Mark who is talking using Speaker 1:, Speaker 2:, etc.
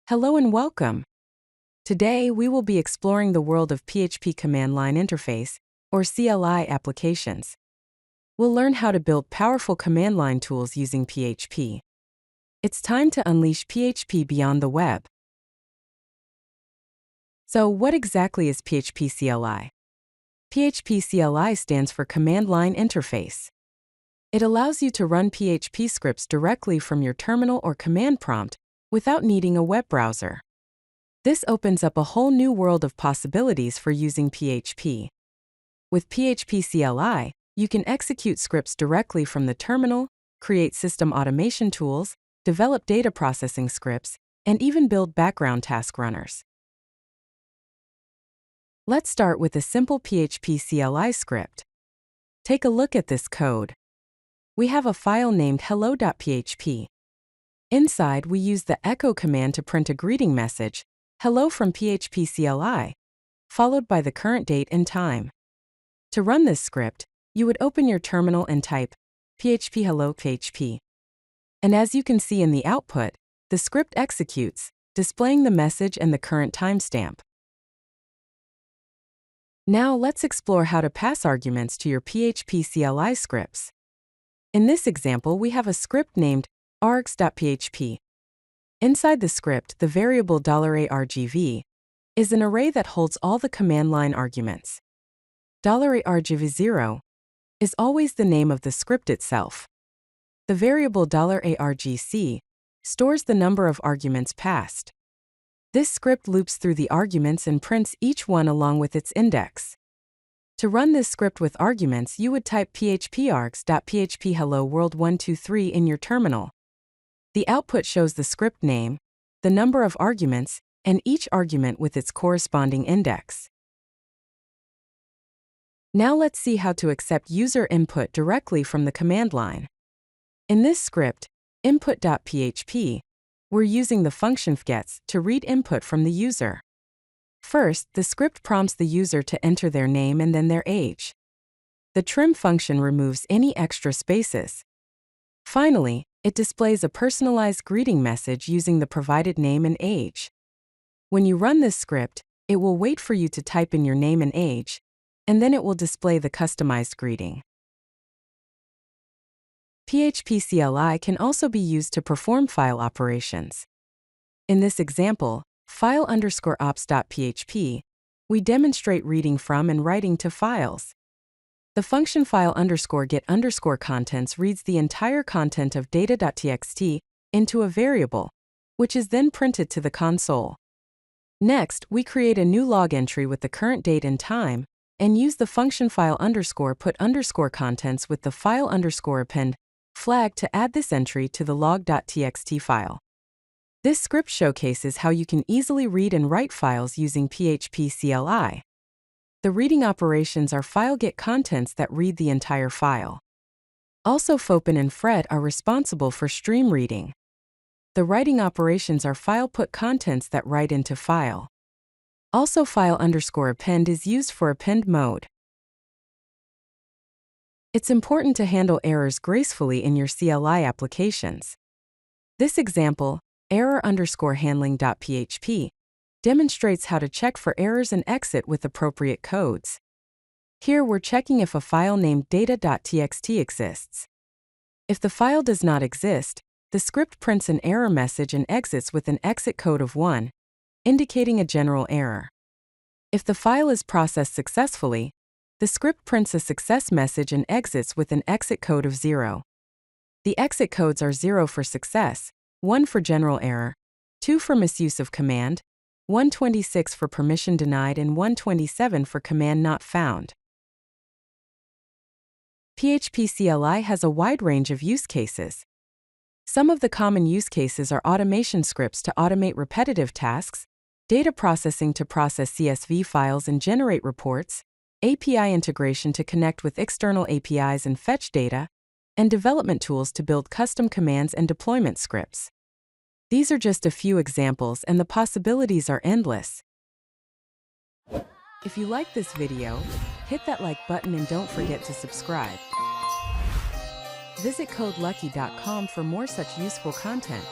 Speaker 1: Hello and welcome. Today, we will be exploring the world of PHP Command Line Interface, or CLI Applications. We'll learn how to build powerful command line tools using PHP. It's time to unleash PHP beyond the web. So, what exactly is PHP CLI? PHP CLI stands for Command Line Interface. It allows you to run PHP scripts directly from your terminal or command prompt without needing a web browser. This opens up a whole new world of possibilities for using PHP. With PHP CLI, you can execute scripts directly from the terminal, create system automation tools, develop data processing scripts, and even build background task runners. Let's start with a simple PHP CLI script. Take a look at this code. We have a file named hello.php. Inside, we use the echo command to print a greeting message, hello from PHP CLI, followed by the current date and time. To run this script, you would open your terminal and type php hello php. And as you can see in the output, the script executes, displaying the message and the current timestamp. Now let's explore how to pass arguments to your PHP CLI scripts. In this example, we have a script named args.php. Inside the script, the variable $argv is an array that holds all the command line arguments. $argv0 is always the name of the script itself. The variable $argc stores the number of arguments passed. This script loops through the arguments and prints each one along with its index. To run this script with arguments, you would type phpargs.php hello world 123 in your terminal. The output shows the script name, the number of arguments, and each argument with its corresponding index. Now let's see how to accept user input directly from the command line. In this script, input.php, we're using the function fgets to read input from the user. First, the script prompts the user to enter their name and then their age. The trim function removes any extra spaces. Finally, it displays a personalized greeting message using the provided name and age. When you run this script, it will wait for you to type in your name and age, and then it will display the customized greeting. PHP CLI can also be used to perform file operations. In this example, file_ops.php, we demonstrate reading from and writing to files. The function file_get_contents reads the entire content of data.txt into a variable, which is then printed to the console. Next, we create a new log entry with the current date and time, and use the function file_put_contents with the file_append flag to add this entry to the log.txt file. This script showcases how you can easily read and write files using PHP CLI. The reading operations are file_get_contents that read the entire file. Also, fopen and fret are responsible for stream reading. The writing operations are file_put_contents that write into file. Also, file_append is used for append mode. It's important to handle errors gracefully in your CLI applications. This example, error_handling.php, demonstrates how to check for errors and exit with appropriate codes. Here we're checking if a file named data.txt exists. If the file does not exist, the script prints an error message and exits with an exit code of 1, indicating a general error. If the file is processed successfully, the script prints a success message and exits with an exit code of 0. The exit codes are 0 for success, 1 for general error, 2 for misuse of command, 126 for permission denied, and 127 for command not found. PHP CLI has a wide range of use cases. Some of the common use cases are automation scripts to automate repetitive tasks, data processing to process CSV files and generate reports, API integration to connect with external APIs and fetch data, and development tools to build custom commands and deployment scripts. These are just a few examples, and the possibilities are endless. If you like this video, hit that like button and don't forget to subscribe. Visit codelucky.com for more such useful content.